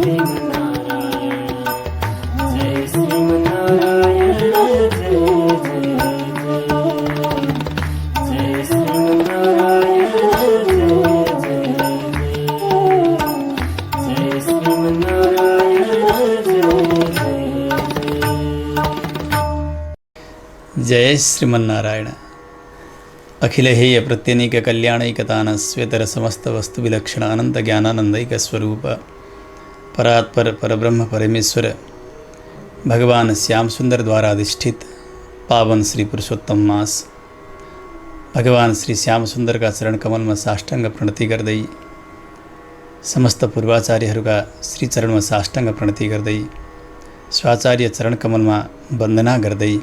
जय श्रीमन्नारायण। अखिल हेय प्रत्यनीक कल्याणैकतान श्वेतर समस्त वस्तु विलक्षण अनंत ज्ञानानंदैक स्वरूप परात्पर परब्रह्म परमेश्वर भगवान श्याम सुंदर द्वारा अधिष्ठित पावन श्री पुरुषोत्तम मास भगवान श्री श्याम सुंदर का चरण कमल में साष्टांग प्रणति गर्दै समस्त पूर्वाचार्यहरूका श्री चरण में साष्टांग प्रणति गर्दै स्वाचार्य चरण कमल में वंदना गर्दै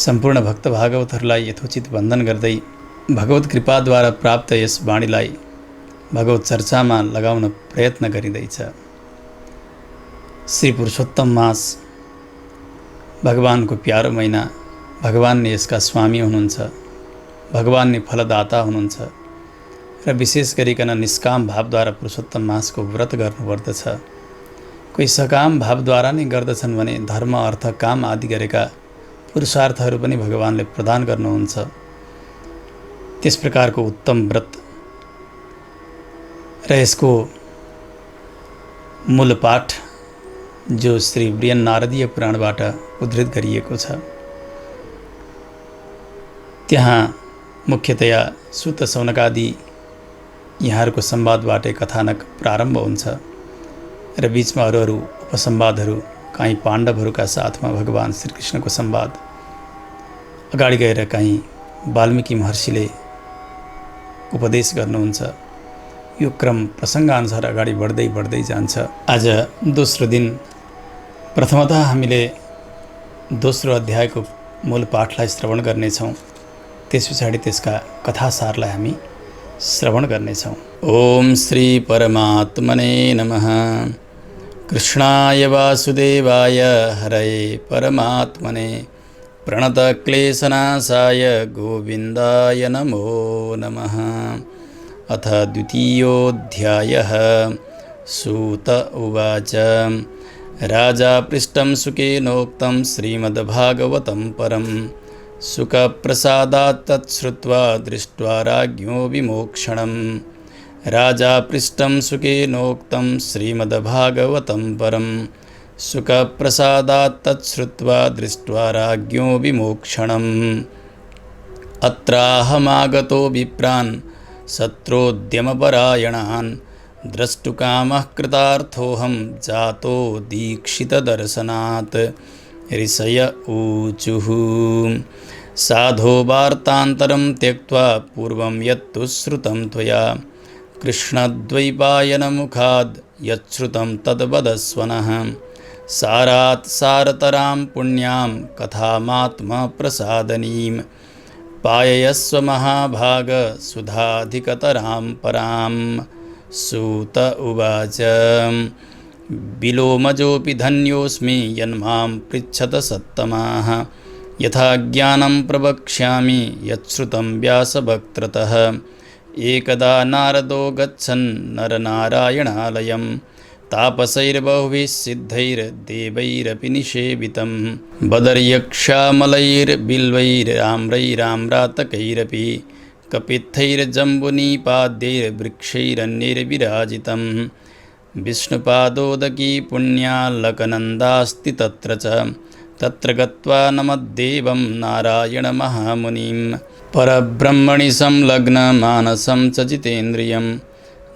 सम्पूर्ण भक्त भागवतहरूलाई यथोचित वन्दन गर्दै भगवत कृपाद्वारा प्राप्त यस वाणीलाई भगवत चर्चामा लगाउन प्रयत्न गरिँदैछ। श्री पुरुषोत्तम मास भगवानको प्यारो महिना, भगवान नै यसका स्वामी हुनुहुन्छ, भगवान नै फलदाता हुनुहुन्छ र विशेष गरिकन निष्काम भावद्वारा पुरुषोत्तम मासको व्रत गर्नुपर्दछ। कोही सकाम भावद्वारा नै गर्दछन् भने धर्म अर्थ काम आदि गरेका पुरुषार्थहरू पनि भगवानले प्रदान गर्नुहुन्छ। त्यस प्रकारको उत्तम व्रत र यसको मूल पाठ जो श्री बृहन् नारदीय पुराणबाट उद्धृत गरिएको छ, त्यहाँ मुख्यतया सुत सौनकादि यहाँहरूको संवादबाटै कथानक प्रारम्भ हुन्छ र बीचमा अरू उपसंवादहरू, कहीँ पाण्डवहरूका साथमा भगवान श्रीकृष्णको संवाद, अगाडि गएर कहीँ वाल्मीकि महर्षिले उपदेश गर्नुहुन्छ। यो क्रम प्रसङ्गानुसार अगाडि बढ्दै जान्छ। आज दोस्रो दिन प्रथमतः हामीले दोस्रो अध्यायको मूल पाठलाई श्रवण गर्नेछौँ। त्यस पछाडि त्यसका कथासारलाई हामी श्रवण गर्नेछौँ। ओम श्री परमात्मने नमः। कृष्णाय वासुदेवाय हरये परमात्मने प्रणतक्लेशनाशाय गोविन्दाय नमो नमः। अथ द्वितीयोऽध्यायः। सूत उवाच राजा पृष्टं सुकेनोक्तं श्रीमद्भागवतं परं सुखप्रसादात् तच्छ्रुत्वा दृष्ट्वा राज्ञो विमोक्षणं। राजा पृष्टं सुकेनोक्तं श्रीमद्भागवतं परं सुखप्रसादात् तच्छ्रुत्वा दृष्ट्वा राज्ञो विमोक्षणम्। अत्राहमागतो विप्रान् सत्रोद्यमपरायणान् द्रष्टुकामः कृतार्थोऽहं जातो दीक्षितदर्शनात्। ऋषय ऊचुः साधो वार्तान्तरं त्यक्त्वा पूर्वं यत्तु श्रुतं त्वया कृष्णद्वैपायनमुखाद् यच्छ्रुतं तद्वदस्वनः। सारात् सारतरां पुण्यां कथामात्मप्रसादनीं पाययस्व महाभाग सुधाधिकतरां परां। सूत उवाच विलोमजोऽपि धन्योऽस्मि यन्मां पृच्छत सत्तमाः। यथा ज्ञानं प्रवक्ष्यामि यच्छ्रुतं व्यासवक्त्रतः। एकदा नारदो गच्छन् नरनारायणालयं तापसैर्बहुभिः सिद्धैर्देवैरपि निषेवितं। बदर्यक्षामलैर्बिल्वैराम्रैराम्रातकैरपि कपित्थैर्जम्बुनिपाद्यैर्वृक्षैरन्यैर्विराजितं। विष्णुपादोदकी पुण्यालकनन्दास्ति तत्र च। तत्र गत्वा नमद्देवं नारायणमहामुनिं। परब्रह्मणि संलग्नमानसं च जितेन्द्रियं।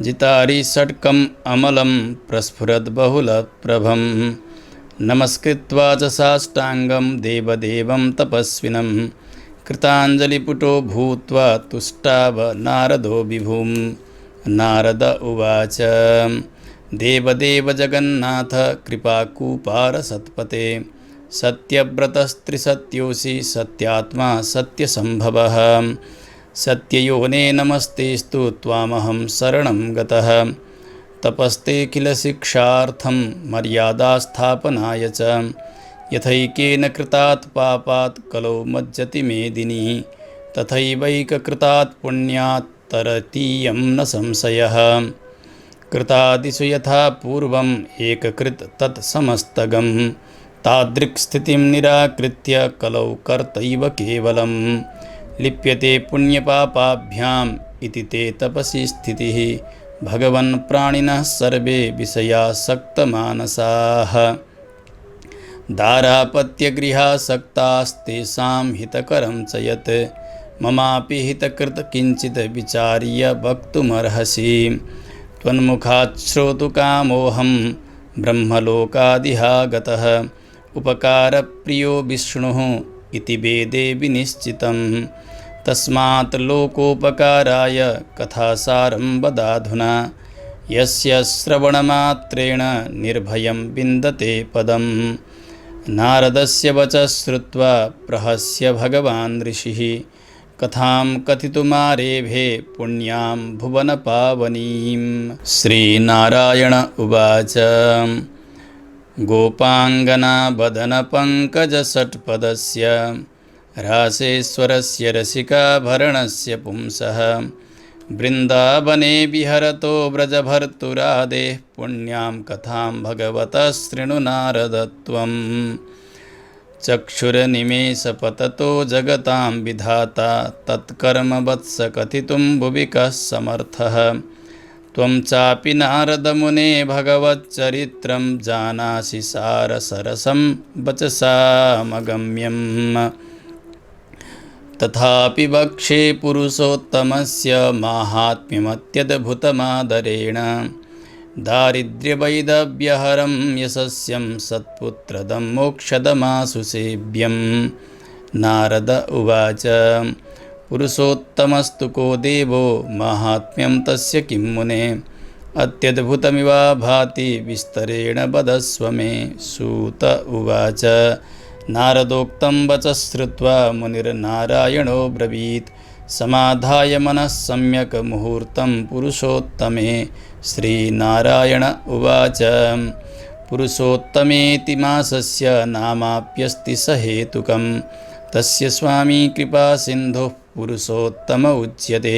जितारि षट्कम् अमलं प्रस्फुरद्बहुलप्रभं। नमस्कृत्वा च साष्टाङ्गं देवदेवं तपस्विनं। कृताञ्जलिपुटो भूत्वा तुष्टाव नारदो विभुं। नारद उवाच देवदेव जगन्नाथ कृपाकूपार सत्पते। सत्यव्रतस्त्रिसत्योऽसि सत्यात्मा सत्यसम्भवः। सत्ययोने नमस्तेस्तु त्वामहं शरणं गतः। तपस्ते किल शिक्षार्थं मर्यादास्थापनाय च। यथैकेन कृतात् पापात् कलौ मज्जति मेदिनी। तथैवैककृतात् पुण्यात् तरतीयं न संशयः। कृतादिषु यथा पूर्वम् एककृत तत्समस्तगं तादृक्स्थितिं निराकृत्य कलौ कर्तैव केवलं लिप्यते पुण्यपापाभ्याम् इति ते तपसि स्थितिः भगवन् प्राणिनः सर्वे विषयासक्तमानसाः दारापत्यगृहासक्तास्तेषां हितकरं च यत् ममापि हितकृत किञ्चित् विचार्य वक्तुमर्हसि त्वन्मुखात् श्रोतुकामोऽहं ब्रह्मलोकादिहागतः उपकारप्रियो विष्णुः इति वेदे विनिश्चितं तस्मात् लोकोपकाराय कथासारं वदाधुना यस्य श्रवणमात्रेण निर्भयं विन्दते पदं नारदस्य वचः श्रुत्वा प्रहस्य भगवान् ऋषिः कथां कथितुमारेभे पुण्यां भुवनपावनीं श्रीनारायण उवाच गोपाङ्गनावदनपङ्कजषट्पदस्य रासेश्वरस्य रसिकाभरणस्य पुंसः वृन्दावने विहरतो व्रजभर्तुरादेः पुण्यां कथां भगवतः शृणु नारद त्वं चक्षुर्निमेषपततो जगतां विधाता तत्कर्म वत्स कथितुं भुवि कः समर्थः त्वं चापि नारदमुने भगवच्चरित्रं जानासि सारसरसं वचसामगम्यम् तथापि वक्षे पुरुषोत्तमस्य माहात्म्यमत्यद्भुतमादरेण दारिद्र्यवैदव्यहरं यशस्यं सत्पुत्रदं मोक्षदमाशु सेव्यं नारद उवाच पुरुषोत्तमस्तु को देवो माहात्म्यं तस्य किं मुने अत्यद्भुतमिव भाति विस्तरेण वदस्व मे सूत उवाच नारदोक्तं वचः श्रुत्वा मुनिर्नारायणो ब्रवीत् समाधाय मनः सम्यक् मुहूर्तं पुरुषोत्तमे श्रीनारायण उवाच पुरुषोत्तमेति मासस्य नामाप्यस्ति सहेतुकं तस्य स्वामी कृपासिन्धुः पुरुषोत्तम उच्यते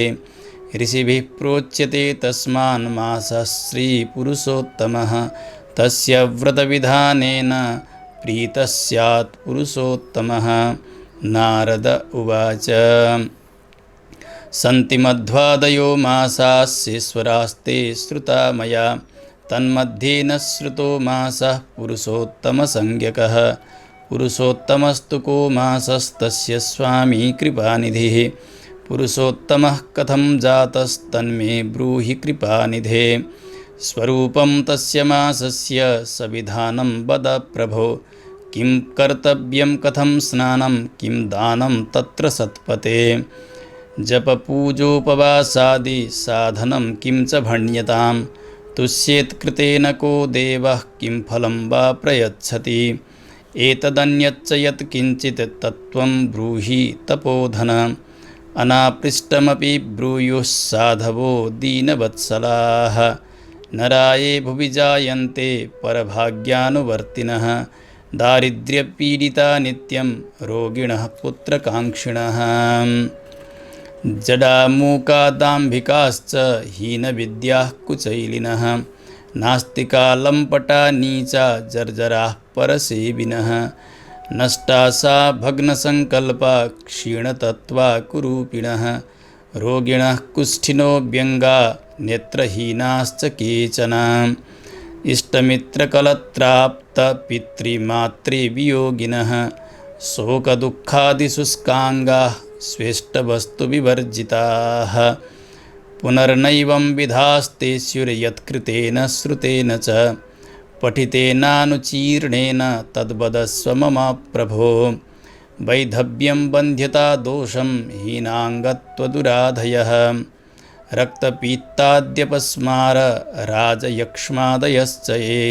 ऋषिभिः प्रोच्यते तस्मान् मासः श्रीपुरुषोत्तमः तस्य व्रतविधानेन प्रीतः स्यात् पुरुषोत्तमः नारद उवाच सन्ति मध्वादयो मासास्येश्वरास्ते श्रुता मया तन्मध्ये न श्रुतो मासः पुरुषोत्तमसंज्ञकः पुरुषोत्तमस्तु को मासस्तस्य स्वामी कृपानिधिः पुरुषोत्तमः कथं जातस्तन्मे ब्रूहि कृपानिधे स्वरूपं तस्य मासस्य सविधानं वद प्रभो किं कर्तव्यं कथं स्नानं किं दानं तत्र सत्पते जपपूजोपवासादि साधनं किं च भण्यतां तुष्येत्कृतेन को देवः किं फलं वा प्रयच्छति एतदन्यच्च यत् किञ्चित् तत्त्वं ब्रूहि तपोधन अनापृष्टमपि ब्रूयुः साधवो दीनवत्सलाः नराये भुवि जायन्ते परभाग्यानुवर्तिनः दारिद्र्यपीडिता नित्यं रोगिणः पुत्रकाङ्क्षिणः जडामूकादाम्भिकाश्च हीनविद्याः कुचैलिनः नास्तिका लम्पटा नीचा जर्जराः परसेविनः नष्टा सा भग्नसङ्कल्पा क्षीणतत्त्वा कुरूपिणः रोगिणः कुष्ठिनो व्यङ्गा नेत्रहीनाश्च केचन इष्टमित्रकलत्राप्तपितृमातृवियोगिनः शोकदुःखादिशुष्काङ्गाः स्वेष्टवस्तुविवर्जिताः पुनर्नैवं विधास्ते स्युर्यत्कृतेन श्रुतेन च पठितेनानुचीर्णेन तद्वदस्व मम प्रभो वैधव्यं बन्ध्यता दोषं हीनाङ्गत्वदुराधयः रक्तपीत्ताद्यपस्मार राजयक्ष्मादयश्च ये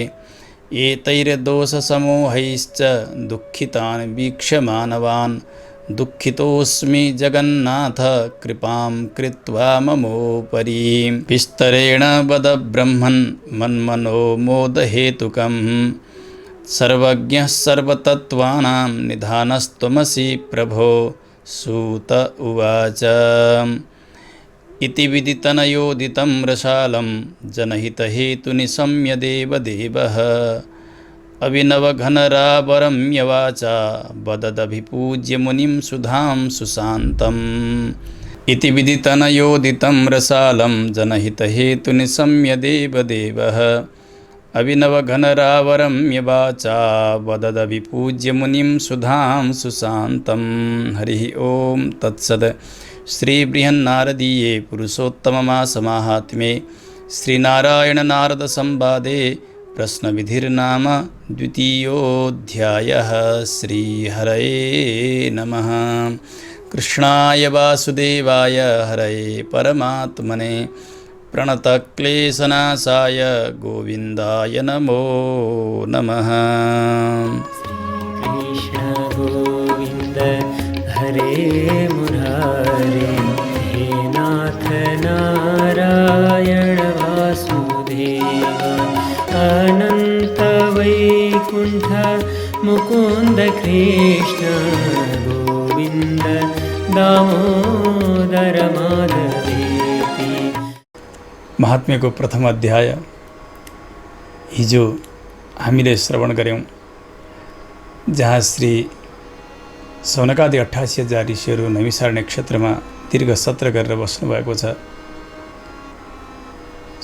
एतैर्दोषसमूहैश्च दुःखितान् वीक्ष्य मानवान् दुःखितोऽस्मि जगन्नाथ कृपां कृत्वा ममोपरि विस्तरेण वद ब्रह्मन् मन्मनो मोदहेतुकं सर्वज्ञः सर्वतत्त्वानां निधानस्त्वमसि प्रभो सूत उवाच इति विदितनयोदितं रसालं जनहितहेतुनिशम्य देवदेवः अभिनवघनरावरं यवाचा वददभिपूज्य मुनिं सुधां सुशान्तम् इति विदितनयोदितं रसालं जनहितहेतुनिशम्य देवदेवः अभिनवघनरावरं यवाचा वददभिपूज्य मुनिं सुधां सुशान्तं। हरिः ओं तत्सत्। श्रीबृहन्नारदीये पुरुषोत्तममासमाहात्म्ये श्रीनारायणनारदसंवादे प्रश्नविधिर्नाम द्वितीयोऽध्यायः। श्रीहरये नमः। कृष्णाय वासुदेवाय हरये परमात्मने प्रणतक्लेशनाशाय गोविन्दाय नमो नमः। कृष्ण गोविन्द हरे मुरारे, हे नाथ नारायण वासुदेव, अनंत वैकुंठ मुकुंद कृष्ण गोविंद दामोदर माधवेति। महात्म्य को प्रथम अध्याय हिजो हामीले श्रवण गऱ्यौँ, जहाँ श्री सौनकादि 88,000 ऋषिहरू नैमिषार नक्षत्रमा दीर्घ सत्र गरेर बस्नुभएको छ।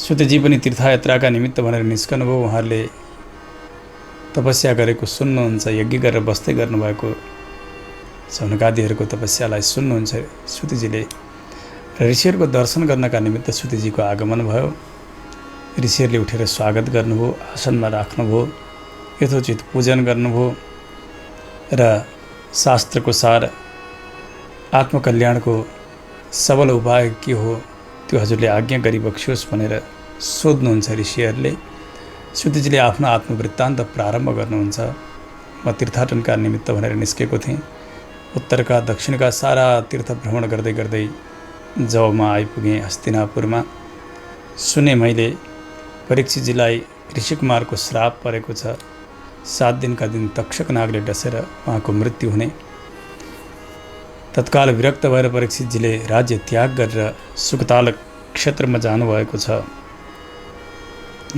सुतजी पनि तीर्थयात्राका निमित्त भनेर निस्कनुभयो। उहाँहरूले तपस्या गरेको सुन्नुहुन्छ, यज्ञ गरेर बस्दै गर्नुभएको सौनकादिहरूको तपस्यालाई सुन्नुहुन्छ सुतजीले। र ऋषिहरूको दर्शन गर्नका निमित्त सुतजीको आगमन भयो। ऋषिहरूले उठेर स्वागत गर्नुभयो, आसनमा राख्नुभयो, यथोचित पूजन गर्नुभयो र शास्त्रको सार आत्मकल्याणको सबल उपाय के हो त्यो हजुरले आज्ञा गरिबक्सियोस् भनेर सोध्नुहुन्छ ऋषिहरूले। सुतजीले आफ्नो आत्मवृत्तान्त प्रारम्भ गर्नुहुन्छ। म तीर्थाटनका निमित्त भनेर निस्केको थिएँ। उत्तरका दक्षिणका सारा तीर्थ भ्रमण गर्दै गर्दै जब म आइपुगेँ हस्तिनापुरमा, सुने मैले परीक्षितजीलाई ऋषिकुमारको श्राप परेको छ। 7 दिनका दिन तक्षक नागले डसेर उहाँको मृत्यु हुने। तत्काल विरक्त भएर परीक्षितजीले राज्य त्याग गरेर सुकताल क्षेत्रमा जानुभएको छ।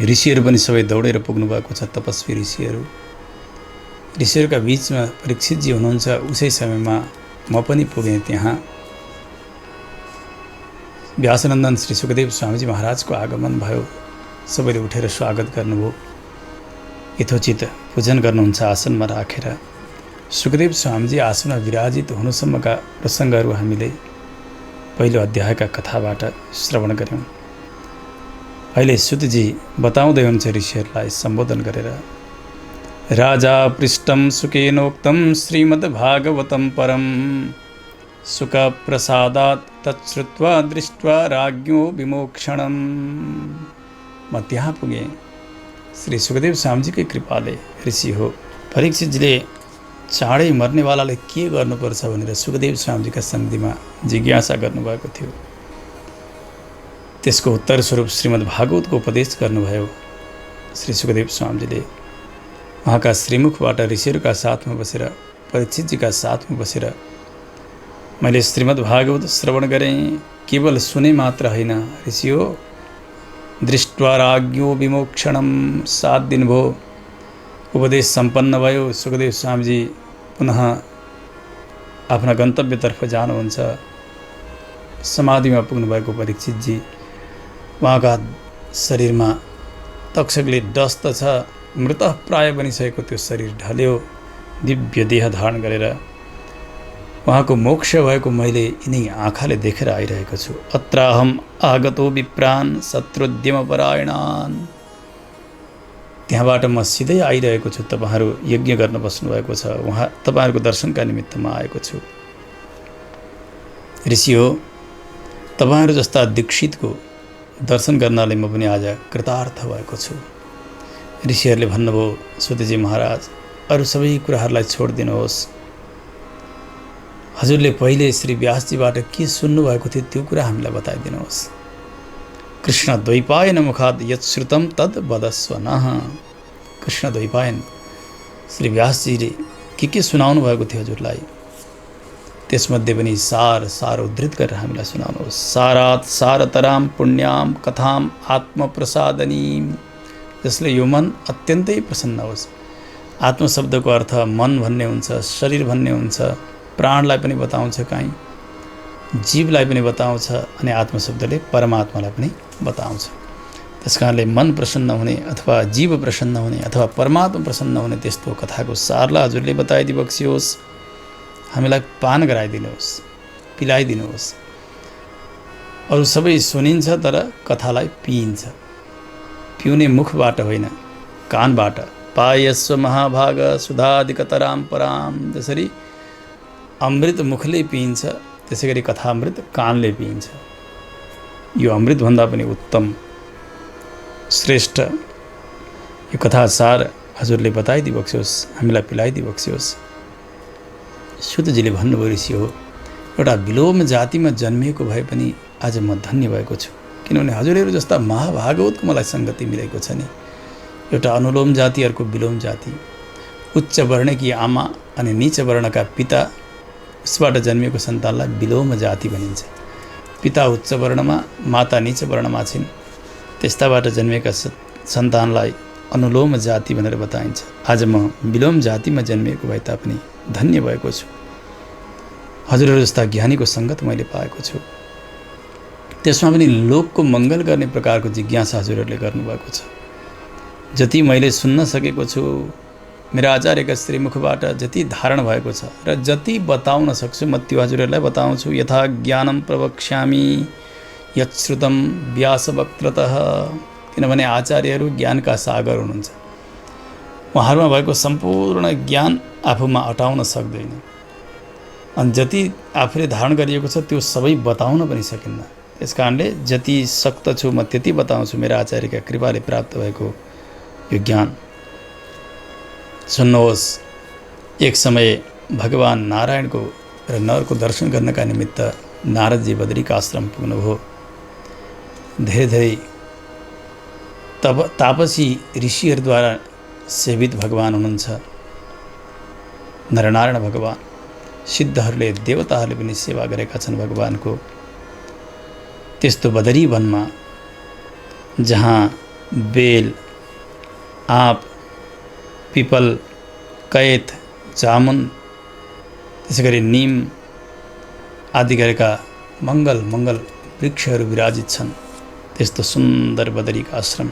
ऋषिहरू पनि सबै दौडेर पुग्नुभएको छ, तपस्वी ऋषिहरू। ऋषिहरूका बीचमा परीक्षितजी हुनुहुन्छ। उसै समयमा म पनि पुगेँ त्यहाँ। व्यासनन्दन श्री सुखदेव स्वामीजी महाराजको आगमन भयो। सबैले उठेर स्वागत गर्नुभयो, यथोचित पूजन गर्नुहुन्छ आसनमा राखेर। सुखदेव स्वामीजी आसनमा विराजित हुनुसम्मका प्रसङ्गहरू हामीले पहिलो अध्यायका कथाबाट श्रवण गऱ्यौँ। अहिले सुतजी बताउँदै हुनुहुन्छ ऋषिहरूलाई सम्बोधन गरेर, राजा पृष्ठम सुकेनोक्तं श्रीमद्भागवतं परं सुखप्रसादात् तच्छ्रुत्वा दृष्ट्वा राज्ञो विमोक्षणम्। म त्यहाँ पुगेँ। श्री सुखदेव स्वामीजीकै कृपाले ऋषि हो। परीक्षितजीले चाँडै मर्नेवालाले के गर्नुपर्छ भनेर सुखदेव स्वामीजीका सन्धिमा जिज्ञासा गर्नुभएको थियो। त्यसको उत्तर स्वरूप श्रीमद् भागवतको उपदेश गर्नुभयो श्री सुखदेव स्वामीजीले। उहाँका श्रीमुखबाट ऋषिहरूका साथमा बसेर, परीक्षितजीका साथमा बसेर मैले श्रीमद् भागवत श्रवण गरेँ। केवल सुने मात्र होइन ऋषि हो। दृष्ट्वा राज्ञो विमोक्षणम, 7 दिन भयो, उपदेश सम्पन्न भयो। सुखदेव स्वामीजी पुनः आफ्ना गन्तव्यतर्फ जानुहुन्छ। समाधिमा पुग्नुभएको परीक्षितजी, उहाँका शरीरमा तक्षकले डस्त छ, मृत प्राय बनिसकेको त्यो शरीर ढल्यो, दिव्य देह धारण गरेर उहाँको मोक्ष भएको मैले यिनै आँखाले देखेर आइरहेको छु। अत्राहम आगतो विप्रान शत्रुद्यमपरायणान्। त्यहाँबाट म सिधै आइरहेको छु। तपाईँहरू यज्ञ गर्न बस्नुभएको छ, उहाँ तपाईँहरूको दर्शनका निमित्त म आएको छु। ऋषि हो, तपाईँहरू जस्ता दीक्षितको दर्शन गर्नाले म पनि आज कृतार्थ भएको छु। ऋषिहरूले भन्नुभयो, सुतजी महाराज, अरू सबै कुराहरूलाई छोडिदिनुहोस्। हजुरले पहिले श्री व्यासजीबाट के सुन्नुभएको थियो त्यो कुरा हामीलाई बताइदिनुहोस्। कृष्ण द्वैपायन मुखाद यत् श्रुतम तद वदस्व नः। कृष्ण द्वैपायन श्री व्यासजीले के सुनाउनु भएको थियो हजुरलाई त्यसमध्ये पनि सार उद्धृत गरेर हामीलाई सुनाउनुहोस्। सारात सारतराम पुण्याम कथाम आत्मप्रसादनी, जसले यो मन अत्यन्तै प्रसन्न होस्। आत्म शब्दको अर्थ मन भन्ने हुन्छ, शरीर भन्ने हुन्छ, प्राणलाई पनि बताउँछ, काहीँ जीवलाई पनि बताउँछ, अनि आत्म शब्दले परमात्मालाई पनि बताउँछ। त्यस कारणले मन प्रसन्न हुने अथवा जीव प्रसन्न हुने अथवा परमात्मा प्रसन्न हुने त्यस्तो कथाको सारलाई हजुरले बताइदिबक्सियोस्, हामीलाई पान गराइदिनुहोस्, पिलाइदिनुहोस्। अरू सबै सुनिन्छ तर कथालाई पिइन्छ, पिउने मुखबाट होइन कानबाट। पायस्व महाभाग सुधाधिकतराम पराम, जसरी अमृत मुखले पिइन्छ त्यसै गरी कथामृत कानले पिइन्छ। यो अमृतभन्दा पनि उत्तम श्रेष्ठ यो कथा सार हजुरले बताइदिबक्सियोस्, हामीलाई पिलाइदिबक्सियोस्। सुतजीले भन्नुभयो ऋषि हो, एउटा विलोम जातिमा जन्मिएको भए पनि आज म धन्य भएको छु, किनभने हजुरहरू जस्ता महाभागवतको मलाई सङ्गति मिलेको छ नि। एउटा अनुलोम जाति, अर्को विलोम जाति। उच्च वर्णकी आमा अनि नीच वर्णका पिता, उसबाट जन्मिएको सन्तानलाई विलोम जाति भनिन्छ। पिता उच्च वर्णमा, माता नीच वर्णमा छिन्, त्यस्ताबाट जन्मिएका सन्तानलाई अनुलोम जाति भनेर बताइन्छ। आज म विलोम जातिमा जन्मिएको भए तापनि धन्य भएको छु। हजुरहरू जस्ता ज्ञानीको सङ्गत मैले पाएको छु। त्यसमा पनि लोकको मङ्गल गर्ने प्रकारको जिज्ञासा हजुरहरूले गर्नुभएको छ। जति मैले सुन्न सकेको छु, मेरा आचार्यका श्रीमुखबाट जति धारण भएको छ र जति बताउन सक्छु म त्यो हजुरहरूलाई बताउँछु। यथा ज्ञानम प्रवक्ष्यामि यच्छ्रुतम व्यासवक्त्रतः, किनभने आचार्यहरू ज्ञानका सागर हुनुहुन्छ। उहाँहरूमा भएको सम्पूर्ण ज्ञान आफूमा अटाउन सक्दैन, अनि जति आफूले धारण गरिएको छ त्यो सबै बताउन पनि सकिन्न। त्यस कारणले जति शक्त छु म त्यति बताउँछु, मेरा आचार्यका कृपाले प्राप्त भएको यो ज्ञान। सुन्नुहोस्, एक समय भगवान नारायणको र नरको दर्शन गर्नका निमित्त नारदजी बद्रिका आश्रम पुग्नुभयो। धेरै तापसी ऋषिहरूद्वारा सेवित भगवान हुनुहुन्छ नरनारायण भगवान। सिद्धहरूले, देवताहरूले पनि सेवा गरेका छन् भगवानको। त्यस्तो बदरी वनमा जहाँ बेल, आँप, पिपल, कैत, जामुन, त्यसै गरी निम आदि गरेका मङ्गल वृक्षहरू विराजित छन्, त्यस्तो सुन्दर बदरीका आश्रम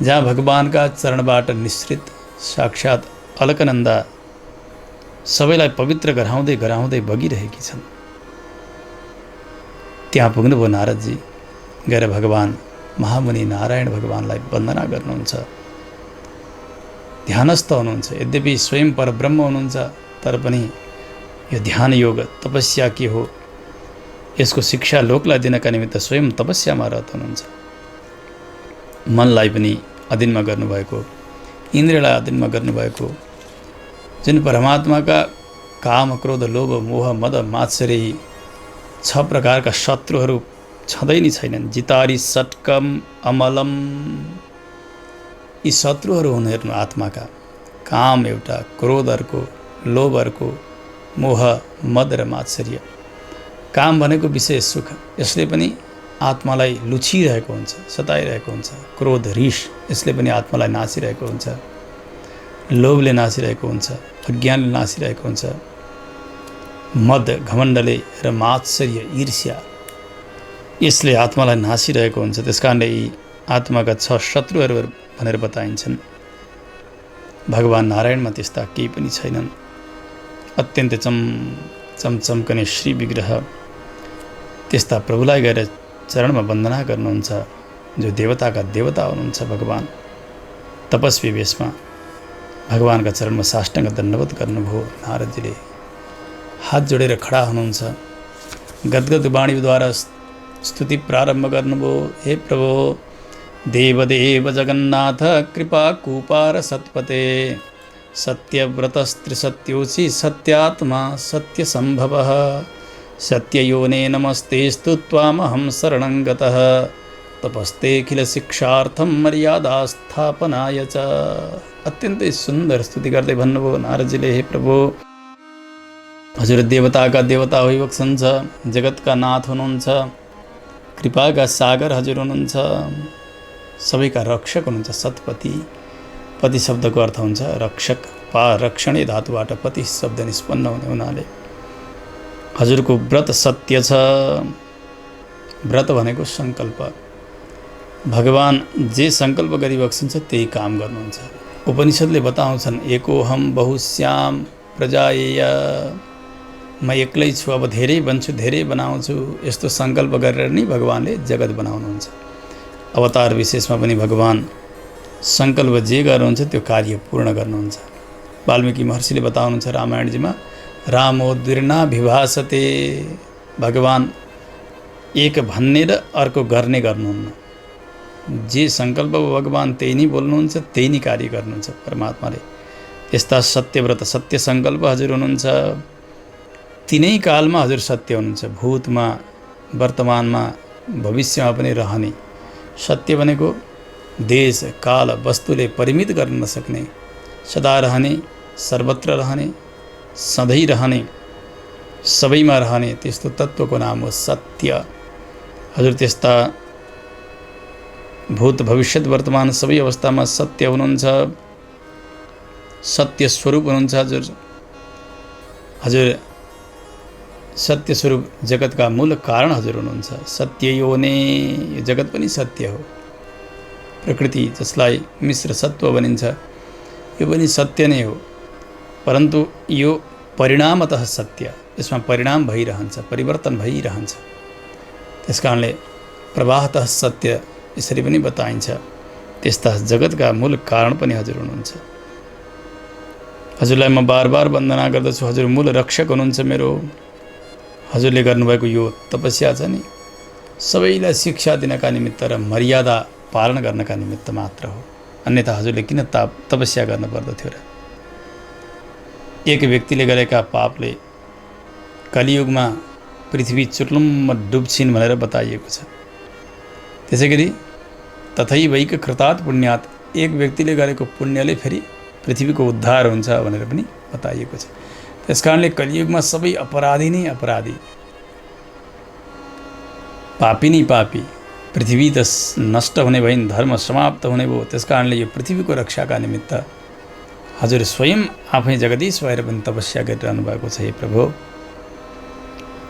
जहाँ भगवानका चरणबाट निश्रित साक्षात अलकनन्दा सबैलाई पवित्र गराउँदै बगिरहेकी छन्। त्यहाँ पुग्नुभयो नारदजी। गएर भगवान महामुनि नारायण भगवानलाई वन्दना गर्नुहुन्छ। ध्यानस्थ हुनुहुन्छ। यद्यपि स्वयं परब्रह्म हुनुहुन्छ, तर पनि यो ध्यान योग तपस्या के हो यसको शिक्षा लोकलाई दिनका निमित्त स्वयं तपस्यामा रत हुनुहुन्छ। मनलाई पनि अधीनमा गर्नुभएको, इन्द्रियलाई अधीनमा गर्नुभएको, जुन परमात्माका काम, क्रोध, लोभ, मोह, मद, मात्सर्य 6 प्रकारका शत्रुहरू छँदै नै छैनन्। जितारी, सट्कम, अमलम, यी शत्रुहरू हुन् हेर्नु आत्माका। काम एउटा, क्रोध अर्को, लोभ अर्को, मोह, मद र मात्सर्य। काम भनेको विषय सुख, यसले पनि आत्मालाई लुछिरहेको हुन्छ, सताइरहेको हुन्छ। क्रोध, रिस, यसले पनि आत्मालाई नासिरहेको हुन्छ। लोभले नासिरहेको हुन्छ, अज्ञानले नासिरहेको हुन्छ। मद, घमण्डले र मात्सर्य, ईर्ष्या, यसले आत्मालाई नासिरहेको हुन्छ। त्यसकारणले यी आत्माका 6 शत्रुहरू भनेर बताइन्छन्। भगवान नारायणमा त्यस्ता केही पनि छैनन्। अत्यन्त चमचम्कने श्री विग्रह, त्यस्ता प्रभुलाई गएर चरणमा वन्दना गर्नुहुन्छ, जो देवताका देवता हुनुहुन्छ भगवान। तपस्वी वेशमा भगवानका चरणमा साष्टाङ्ग दण्डवत गर्नुभयो नारदजीले। हात जोडेर खडा हुनुहुन्छ। गदगद वाणीद्वारा स्तुति प्रारम्भ गर्नुभयो। हे प्रभु, देवदेव जगन्नाथ, कृपा कुपार सत्पते, सत्यव्रतस्त्रिसत्योसि, सत्यात्मा सत्यसम्भवः, सत्ययोने नमस्तेस्तु त्वामहं शरणं गतः, तपस्तेऽखिल शिक्षार्थं मर्यादास्थापनाय च। अत्यन्तै सुन्दर स्तुति गर्दै भन्नुभयो नारदजीले, हे प्रभु, हजुर देवताका देवता भइबक्सन्छ, जगतका नाथ हुनुहुन्छ, कृपाका सागर हजुर हुनुहुन्छ, सबैका रक्षक हुनुहुन्छ, सतपति। पति शब्दको अर्थ हुन्छ रक्षक, रक्षणे धातुबाट पति शब्द निष्पन्न हुने हुनाले हजुरको व्रत सत्य छ। व्रत भनेको सङ्कल्प, भगवान जे सङ्कल्प गरिबक्सन्छ त्यही काम गर्नुहुन्छ। उपनिषदले बताउँछन् एकोहम बहुश्याम प्रजाएय, म एक्लै छु, अब धेरै बन्छु, धेरै बनाउँछु, यस्तो सङ्कल्प गरेर नै भगवानले जगत बनाउनुहुन्छ। अवतार विशेषमा पनि भगवान सङ्कल्प जे गर्नुहुन्छ त्यो कार्य पूर्ण गर्नुहुन्छ। वाल्मीकि महर्षिले बताउनुहुन्छ रामायणजीमा, रामोद्वीर्णा विभासते, भगवान एक भन्ने र अर्को गर्ने गर्नुहुन्न। जे सङ्कल्प भगवान त्यही नै बोल्नुहुन्छ, त्यही नै कार्य गर्नुहुन्छ परमात्माले। यस्ता सत्यव्रत सत्य सङ्कल्प हजुर हुनुहुन्छ। तिनै कालमा हजुर सत्य हुनुहुन्छ, भूतमा, वर्तमानमा, भविष्यमा पनि रहने। सत्य भनेको देश काल वस्तुले परिमित गर्न नसक्ने, सदा रहने, सर्वत्र रहने, सधैँ रहने, सबैमा रहने त्यस्तो तत्त्वको नाम हो सत्य। हजुर त्यस्ता भूत भविष्यत वर्तमान सबै अवस्थामा सत्य हुनुहुन्छ, सत्य स्वरूप हुनुहुन्छ हजुर। हजुर सत्य स्वरूप जगतका मूल कारण हजुर हुनुहुन्छ। सत्य यो नै, यो जगत पनि सत्य हो। प्रकृति जसलाई मिश्र सत्व भनिन्छ यो पनि सत्य नै हो, परन्तु यो परिणामतः सत्य, यसमा परिणाम भइरहन्छ, परिवर्तन भइरहन्छ। त्यसकारणले प्रवाहतः सत्य यसरी पनि बताइन्छ। त्यस्ता जगतका मूल कारण पनि हजुर हुनुहुन्छ। हजुरलाई म बार बार वन्दना गर्दछु, हजुर मूल रक्षक हुनुहुन्छ मेरो। हजुरले गर्नुभएको यो तपस्या छ नि, सबैलाई शिक्षा दिनका निमित्त र मर्यादा पालन गर्नका निमित्त मात्र हो। अन्यथा हजुरले किन तपस्या गर्न पर्दथ्यो र? एक व्यक्तिले गरेका पापले कलियुगमा पृथ्वी चुर्लुम्म डुब्छिन् भनेर बताइएको छ। त्यसैगरी तथैवैक कृतात् पुण्यात्, एक व्यक्तिले गरेको पुण्यले फेरि पृथ्वीको उद्धार हुन्छ भनेर पनि बताइएको छ। त्यसकारणले कलियुगमा सबै अपराधी नै अपराधी, पापी नै पापी। पृथ्वी त नष्ट हुने भइन्, धर्म समाप्त हुने भयो। त्यसकारणले यो पृथ्वीको रक्षाका निमित्त हजुर स्वयं आफै जगदीश भएर पनि तपस्या गरिरहनु भएको छ। हे प्रभु,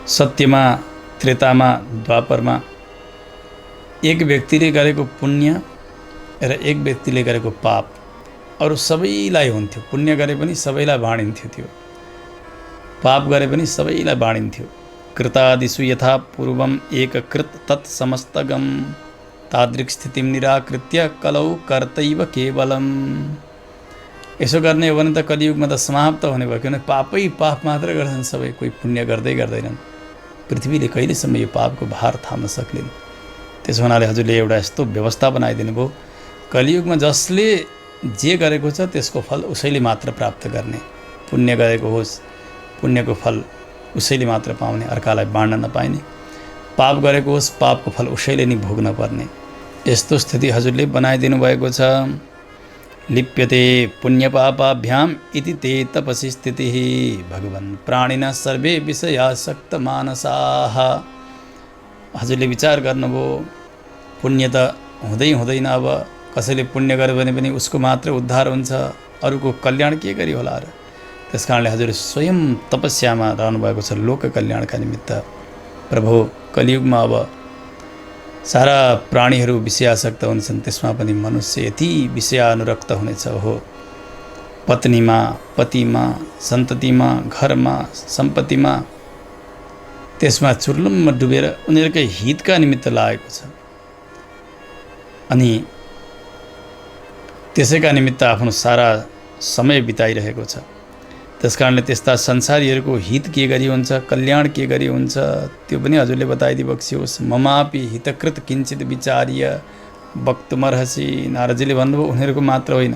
सत्यमा, त्रेतामा, द्वापरमा एक व्यक्तिले गरेको पुण्य र एक व्यक्तिले गरेको पाप अरू सबैलाई हुन्थ्यो। पुण्य गरे पनि सबैलाई बाँडिन्थ्यो, त्यो पाप गरे पनि सबैलाई बाँडिन्थ्यो। कृतादिषु यथा पूर्वम एककृत तत्समस्तगम, तादृक् स्थितिं निराकृत्य कलौ कर्तैव केवलम। यसो गर्ने हो भने त कलियुगमा त समाप्त हुने भयो, किनभने पापै पाप मात्र गर्छन् सबै, कोही पुण्य गर्दै गर्दैनन्। पृथ्वीले कहिलेसम्म यो पापको भार थाम्न सक्लिन्। त्यसो हुनाले हजुरले एउटा यस्तो व्यवस्था बनाइदिनु भयो, कलियुगमा जसले जे गरेको छ त्यसको फल उसैले मात्र प्राप्त गर्ने। पुण्य गरेको होस्, पुण्यको फल उसैले मात्र पाउने, अर्कालाई बाँड्न नपाइने। पाप गरेको होस्, पापको फल उसैले नै भोग्न पर्ने। यस्तो स्थिति हजुरले बनाइदिनु भएको छ। लिप्यते पुण्यपापाभ्याम इति ते तपसि स्थितिः, भगवन् प्राणिनः सर्वे विषयासक्त मानसाः। हजुरले विचार गर्नुभयो, पुण्य त हुँदै हुँदैन। अब कसैले पुण्य गर्यो भने पनि उसको मात्र उद्धार हुन्छ, अरूको कल्याण के गरी होला र? त्यसकारणले हजुर स्वयं तपस्यामा रहनुभएको छ लोक कल्याणका निमित्त। प्रभु, कलियुगमा अब सारा प्राणीहरू विषयासक्त हुन्छन्, त्यसमा पनि मनुष्य यति विषयानुरक्त हुनेछ। हो, पत्नीमा, पतिमा, सन्ततिमा, घरमा, सम्पत्तिमा, त्यसमा चुर्लुम्म डुबेर उनीहरूकै हितका निमित्त लागेको छ। अनि त्यसैका निमित्त आफ्नो सारा समय बिताइरहेको छ। त्यसकारणले त्यस्ता संसारीहरूको हित के गरी हुन्छ, कल्याण के गरी हुन्छ, त्यो पनि हजुरले बताइदिइ बक्सियोस्। ममापि हितकृत किञ्चित विचार्य वक्तुमर्हसि। नारदजीले भन्नुभयो उनीहरूको मात्र होइन,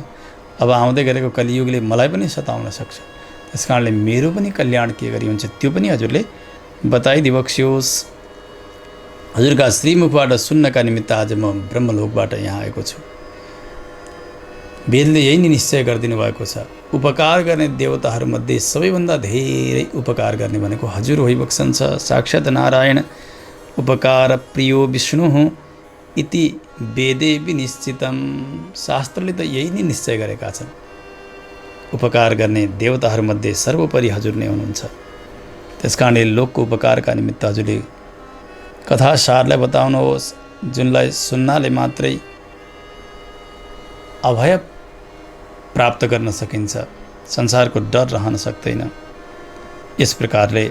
अब आउँदै गरेको कलियुगले मलाई पनि सताउन सक्छ। त्यसकारणले मेरो पनि कल्याण के गरी हुन्छ त्यो पनि हजुरले बताइदिइ बक्सियोस्। हजुरका श्रीमुखबाट सुन्नका निमित्त आज म ब्रह्मलोकबाट यहाँ आएको छु। वेदले यही नै निश्चय गरिदिनु भएको छ। उपकार गर्ने देवताहरूमध्ये सबैभन्दा धेरै उपकार गर्ने भनेको हजुर होइबक्सन्छ। साक्षात् नारायण उपकार प्रियो विष्णु इति वेदे विनिश्चितम। शास्त्रले त यही नै निश्चय गरेका छन्। उपकार गर्ने देवताहरूमध्ये सर्वोपरि हजुर नै हुनुहुन्छ। त्यसकारणले लोकको उपकारका निमित्त हजुरले कथा सारलाई बताउनुहोस्, जुनलाई सुन्नाले मात्रै अभय प्राप्त गर्न सकिन्छ, संसारको डर रहन सक्दैन। यस प्रकारले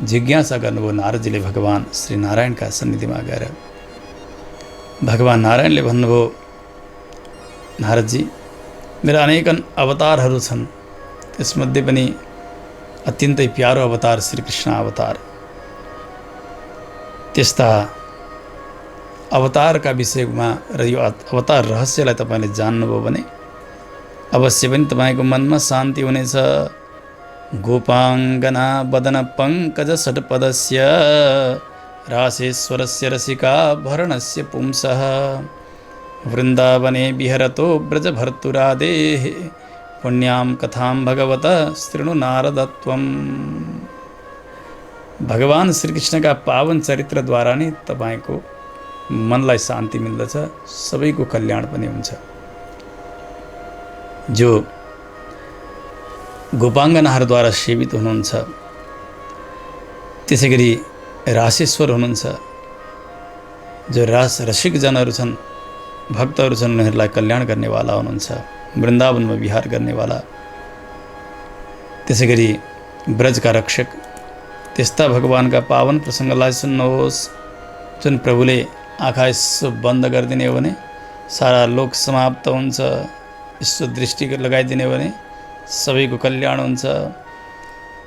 जिज्ञासा गर्नुभयो नारदजीले भगवान श्री नारायणका सन्निधिमा गएर। भगवान नारायणले भन्नुभयो, नारदजी मेरा अनेकन अवतारहरू छन्, त्यसमध्ये पनि अत्यन्तै प्यारो अवतार श्रीकृष्ण अवतार। त्यस्ता अवतारका विषयमा र यो अवतार रहस्यलाई तपाईँले जान्नुभयो भने अवश्य पनि तपाईँको मनमा शान्ति हुनेछ। गोपाङ्गना वदन पङ्कज षट्पदस्य रासेश्वरस्य रसिका भरणस्य पुंसः वृन्दावने विहरतो ब्रजभर्तुरादेः पुण्यां कथां भगवत शृणु नारदत्वम्। भगवान श्रीकृष्णका पावन चरित्रद्वारा नै तपाईँको मनलाई शान्ति मिल्दछ, सबैको कल्याण पनि हुन्छ। जो गोपाङ्गनाहरूद्वारा सेवित हुनुहुन्छ, त्यसै गरी रासेश्वर हुनुहुन्छ, जो रसिकजनहरू छन्, भक्तहरू छन्, उनीहरूलाई कल्याण गर्नेवाला हुनुहुन्छ, वृन्दावनमा विहार गर्नेवाला। त्यसै गरी ब्रजका रक्षक, त्यस्ता भगवानका पावन प्रसङ्गलाई सुन्नुहोस्, जुन प्रभुले आँखा यसो बन्द गरिदिने हो भने सारा लोक समाप्त हुन्छ, यसो दृष्टि लगाइदिने हो भने सबैको कल्याण हुन्छ।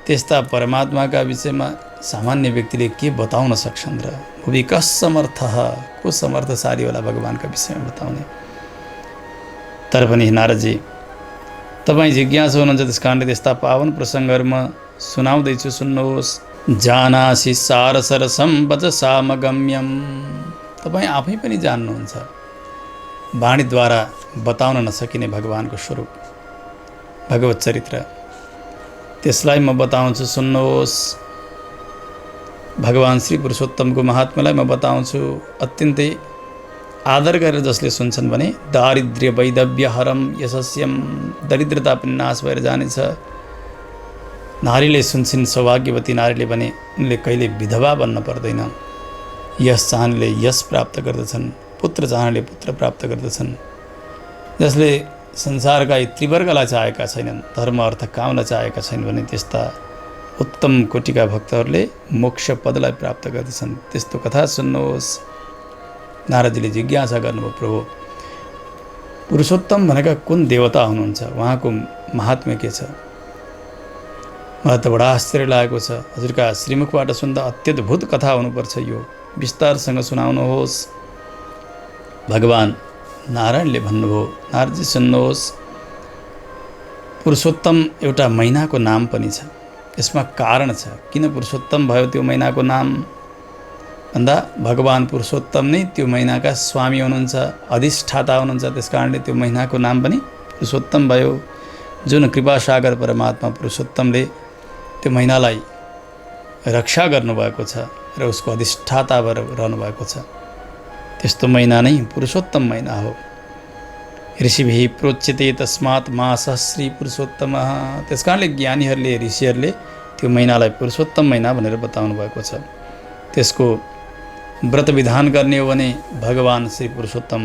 त्यस्ता परमात्माका विषयमा सामान्य व्यक्तिले के बताउन सक्छन् र? भुवि कस समर्थः, को समर्थशाली होला भगवानका विषयमा बताउने? तर पनि नारदजी तपाईँ जिज्ञासु हुनुहुन्छ, त्यस कारणले त्यस्ता पावन प्रसङ्गहरू म सुनाउँदैछु, सुन्नुहोस्। जानासि सारसरसं वचसामगम्यं। तपाईँ आफै पनि जान्नुहुन्छ, वाणीद्वारा बताउन नसकिने भगवानको स्वरूप, भगवत चरित्र, त्यसलाई म बताउँछु, सुन्नुहोस्। भगवान श्री पुरुषोत्तमको महात्म्यलाई म बताउँछु। अत्यन्तै आदर गरेर जसले सुन्छन् भने दारिद्र्य वैदव्य हरम यशस्यम, दरिद्रता पनि नाश भएर जानेछ। नारीले सुन्छन्, सौभाग्यवती नारीले भने उनले कहिले विधवा बन्न पर्दैन। यश चाहनेले यश प्राप्त गर्दछन्, पुत्र चाहनेले पुत्र प्राप्त गर्दछन्। जसले संसारका यी त्रिवर्गलाई चाहेका छैनन्, धर्म अर्थ कामलाई चाहेका छैनन् भने त्यस्ता उत्तम कोटिका भक्तहरूले मोक्ष पदलाई प्राप्त गर्दछन्। त्यस्तो कथा सुन्नुहोस्। नारदजीले जिज्ञासा गर्नुभयो, प्रभु पुरुषोत्तम भनेका कुन देवता हुनुहुन्छ, उहाँको महात्म्य के छ? मलाई त बडा आश्चर्य लागेको छ। हजुरका श्रीमुखबाट सुन्दा अत्यद्भुत कथा हुनुपर्छ, यो विस्तारसँग सुनाउनुहोस्। भगवान नारायणले भन्नुभयो, नारदजी सुन्नुहोस्, पुरुषोत्तम एउटा महिनाको नाम पनि छ। यसमा कारण छ, किन पुरुषोत्तम भयो त्यो महिनाको नाम भन्दा भगवान पुरुषोत्तम नै त्यो महिनाका स्वामी हुनुहुन्छ, अधिष्ठाता हुनुहुन्छ। त्यस कारणले त्यो महिनाको नाम पनि पुरुषोत्तम भयो। जुन कृपासागर परमात्मा पुरुषोत्तमले त्यो महिनालाई रक्षा गर्नुभएको छ र उसको अधिष्ठाता भएर रहनुभएको छ, त्यस्तो महिना नै पुरुषोत्तम महिना हो। ऋषिभिः प्रोच्यते तस्मात् मासः श्री पुरुषोत्तम। त्यस कारणले ज्ञानीहरूले, ऋषिहरूले त्यो महिनालाई पुरुषोत्तम महिना भनेर बताउनु भएको छ। त्यसको व्रत विधान गर्ने हो भने भगवान श्री पुरुषोत्तम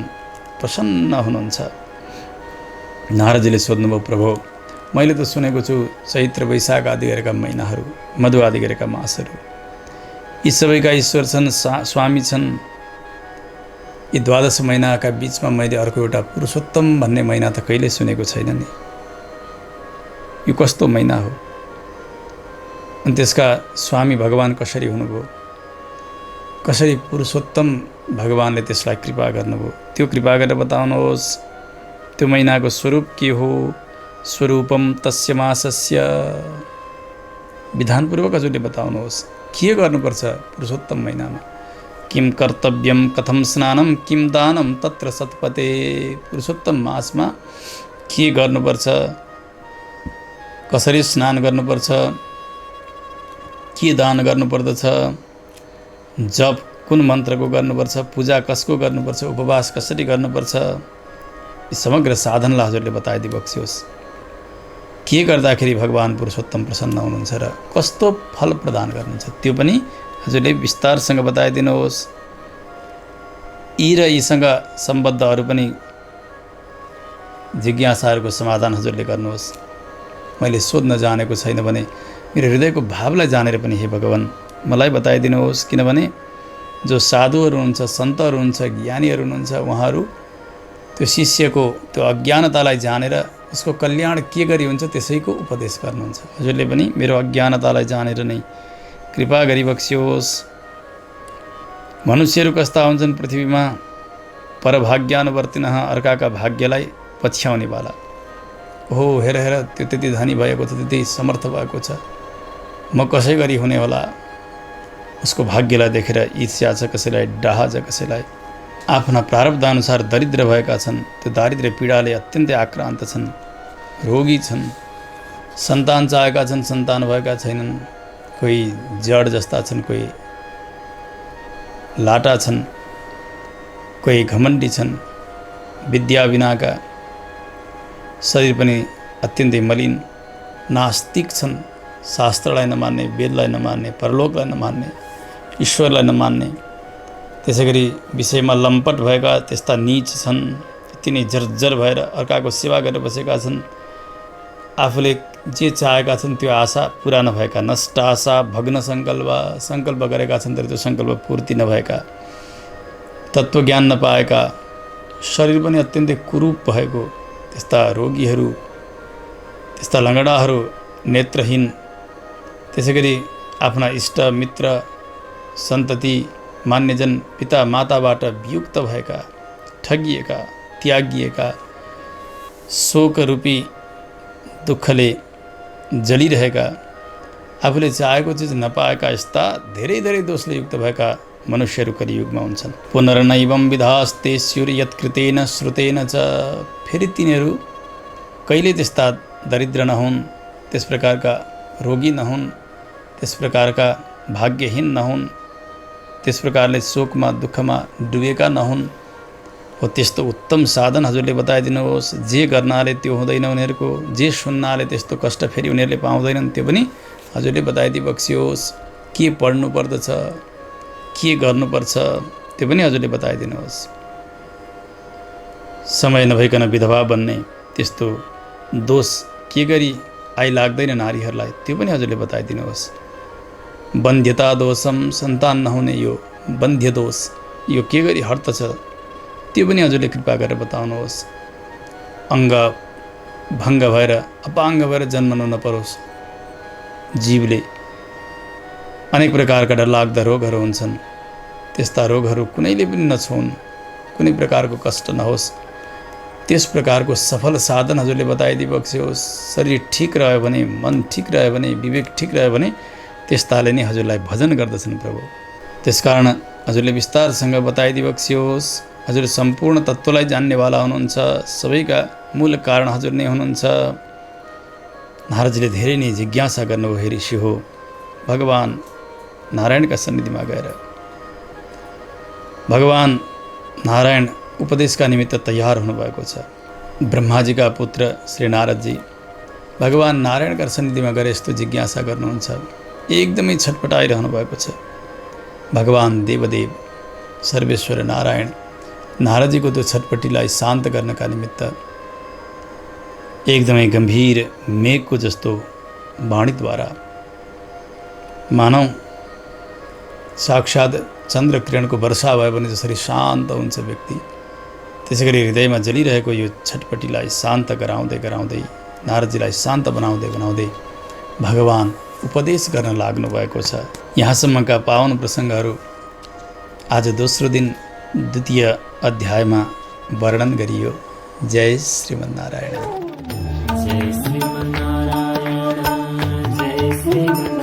प्रसन्न हुनुहुन्छ। नारदजीले सोध्नुभयो, प्रभु मैले त सुनेको छु चैत्र वैशाख आदि गरेका महिनाहरू, मधु आदि गरेका मासहरू, यी सबैका ईश्वर छन्, स्वामी छन्। यी 12 महिनाका बिचमा मैले अर्को एउटा पुरुषोत्तम भन्ने महिना त कहिल्यै सुनेको छैन नि। यो कस्तो महिना हो? अनि त्यसका स्वामी भगवान कसरी हुनुभयो? कसरी पुरुषोत्तम भगवानले त्यसलाई कृपा गर्नुभयो? त्यो कृपा गरेर बताउनुहोस्। त्यो महिनाको स्वरूप के हो? स्वरूपम तस्य मासस्य। विधानपूर्वक हजुरले बताउनुहोस्, के गर्नुपर्छ पुरुषोत्तम महिनामा? किम कर्तव्यम कथम स्नानम किम दानम तत्र सत्पते। पुरुषोत्तम मासमा के गर्नुपर्छ, कसरी स्नान गर्नुपर्छ, के दान गर्नुपर्दछ, जप कुन मन्त्रको गर्नुपर्छ, पूजा कसको गर्नुपर्छ, उपवास कसरी गर्नुपर्छ, यी समग्र साधनलाई हजुरले बताइदिई बक्सियोस्। के गर्दाखेरि भगवान पुरुषोत्तम प्रसन्न हुनुहुन्छ र कस्तो फल प्रदान गर्नुहुन्छ त्यो पनि हजुरले विस्तारसँग बताइदिनुहोस्। यी र यीसँग सम्बद्ध अरू पनि जिज्ञासाहरूको समाधान हजुरले गर्नुहोस्। मैले सोध्न जानेको छैन भने मेरो हृदयको भावलाई जानेर पनि हे भगवान मलाई बताइदिनुहोस्। किनभने जो साधुहरू हुनुहुन्छ, सन्तहरू हुनुहुन्छ, ज्ञानीहरू हुनुहुन्छ, उहाँहरू त्यो शिष्यको त्यो अज्ञानतालाई जानेर उसको कल्याण के गरी हुन्छ त्यसैको उपदेश गर्नुहुन्छ। हजुरले पनि मेरो अज्ञानतालाई जानेर नै कृपा गरी बक्सियोस्। मनुष्यहरू कस्ता हुन्छन् पृथ्वीमा, परभाग्यानुवर्तिनः, अर्काका भाग्यलाई पछ्याउनेवाला। ओहो हेर हेर त्यो त्यति धनी भएको छ, त्यति समर्थ भएको छ, म कसै गरी हुने होला। उसको भाग्यलाई देखेर ईर्ष्या छ कसैलाई, डाहा छ कसैलाई। आफ्ना प्रारब्धअनुसार दरिद्र भएका छन्, त्यो दारिद्र्य पीडाले अत्यन्तै आक्रान्त छन्, रोगी छन्, सन्तान चाहेका छन्, सन्तान भएका छैनन्, कोही जड जस्ता छन्, कोही लाटा छन्, कोही घमण्डी छन्, विद्या बिनाका, शरीर पनि अत्यन्तै मलिन, नास्तिक छन्, शास्त्रलाई नमान्ने, वेदलाई नमान्ने, परलोकलाई नमान्ने, ईश्वरलाई नमान्ने, त्यसै गरी विषयमा लम्पट भएका त्यस्ता नीच छन्, यति नै जर्जर भएर अर्काको सेवा गरेर बसेका छन्। आफूले जे चाहेका छन् त्यो आशा पुरा नभएका, नष्ट आशा भग्न सङ्कल्प गरेका छन् तर त्यो सङ्कल्प पूर्ति नभएका, तत्त्वज्ञान नपाएका, शरीर पनि अत्यन्तै कुरूप भएको त्यस्ता रोगीहरू, त्यस्ता लङ्गडाहरू, नेत्रहीन, त्यसै गरी आफ्ना इष्ट मित्र सन्तति मान्यजन पिता माताबाट वियुक्त भएका, ठगिएका, त्यागिएका, शोकरूपी दुःखले जलिरहेका, आफूले चाहेको चिज नपाएका यस्ता धेरै धेरै दोषले युक्त भएका मनुष्यहरू कलियुगमा हुन्छन्। पुनर्नैवं विधास्तेस्युर्यत्कृतेन श्रुतेन च। फेरि तिनीहरू कहिले त्यस्ता दरिद्र नहुन्, त्यस प्रकारका रोगी नहुन्, त्यस प्रकारका भाग्यहीन नहुन्, त्यस प्रकारले शोकमा दुःखमा डुबेका नहुन्। हो त्यस्तो उत्तम साधन हजुरले बताइदिनुहोस्। जे गर्नाले त्यो हुँदैन उनीहरूको, जे सुन्नाले त्यस्तो कष्ट फेरि उनीहरूले पाउँदैनन् त्यो पनि हजुरले बताइदिई बक्सियोस्। के पढ्नु पर्दछ, के गर्नुपर्छ त्यो पनि हजुरले बताइदिनुहोस्। समय नभइकन विधवा बन्ने त्यस्तो दोष के गरी आइलाग्दैन नारीहरूलाई त्यो पनि हजुरले बताइदिनुहोस्। बन्ध्यता दोषम, सन्तान नहुने यो बन्ध्य दोष यो के गरी हट्दछ त्यो पनि हजुरले कृपा गरेर बताउनुहोस्। अङ्ग भङ्ग भएर अपाङ्ग भएर जन्मनु नपरोस्। जीवले अनेक प्रकारका डरलाग्दा रोगहरू हुन्छन्, त्यस्ता रोगहरू कुनैले पनि नछुन्, कुनै प्रकारको कष्ट नहोस्। त्यस प्रकारको सफल साधन हजुरले बताइदिई बक्सियोस्। शरीर ठिक रह्यो भने, मन ठिक रह्यो भने, विवेक ठिक रह्यो भने त्यस्ताले नै हजुरलाई भजन गर्दछन् प्रभु। त्यसकारण हजुरले विस्तारसँग बताइदिई बक्सियोस्। हजुर सम्पूर्ण तत्त्वलाई जान्नेवाला हुनुहुन्छ, सबैका मूल कारण हजुर नै हुनुहुन्छ। नारदजीले धेरै नै जिज्ञासा गर्नुभयो, हे ऋषि हो भगवान नारायणका सन्निधिमा गएर भगवान नारायण उपदेशका निमित्त तयार हुनुभएको छ। ब्रह्माजीका पुत्र श्री नारदजी भगवान नारायणका सन्निधिमा गएर यस्तो जिज्ञासा गर्नुहुन्छ, एकदमै छटपटाइरहनु भएको छ। भगवान देवदेव सर्वेश्वर नारायण नारदजीको त्यो छटपटीलाई शान्त गर्नका निमित्त एकदमै गम्भीर मेघको जस्तो वाणीद्वारा मानौ साक्षात् चन्द्र किरणको वर्षा भयो भने जसरी शान्त हुन्छ व्यक्ति, त्यसै गरी हृदयमा जलिरहेको यो छटपटीलाई शान्त गराउँदै गराउँदै नारदजीलाई शान्त बनाउँदै बनाउँदै भगवान उपदेश गर्न लाग्नु भएको छ। यहाँसम्मका पावन प्रसङ्गहरू आज दोस्रो दिन द्वितीय अध्यायमा वर्णन गरियो। जय श्रीमन्नारायण। जय श्रीमन्नारायण, जय श्रीमन्नारायण।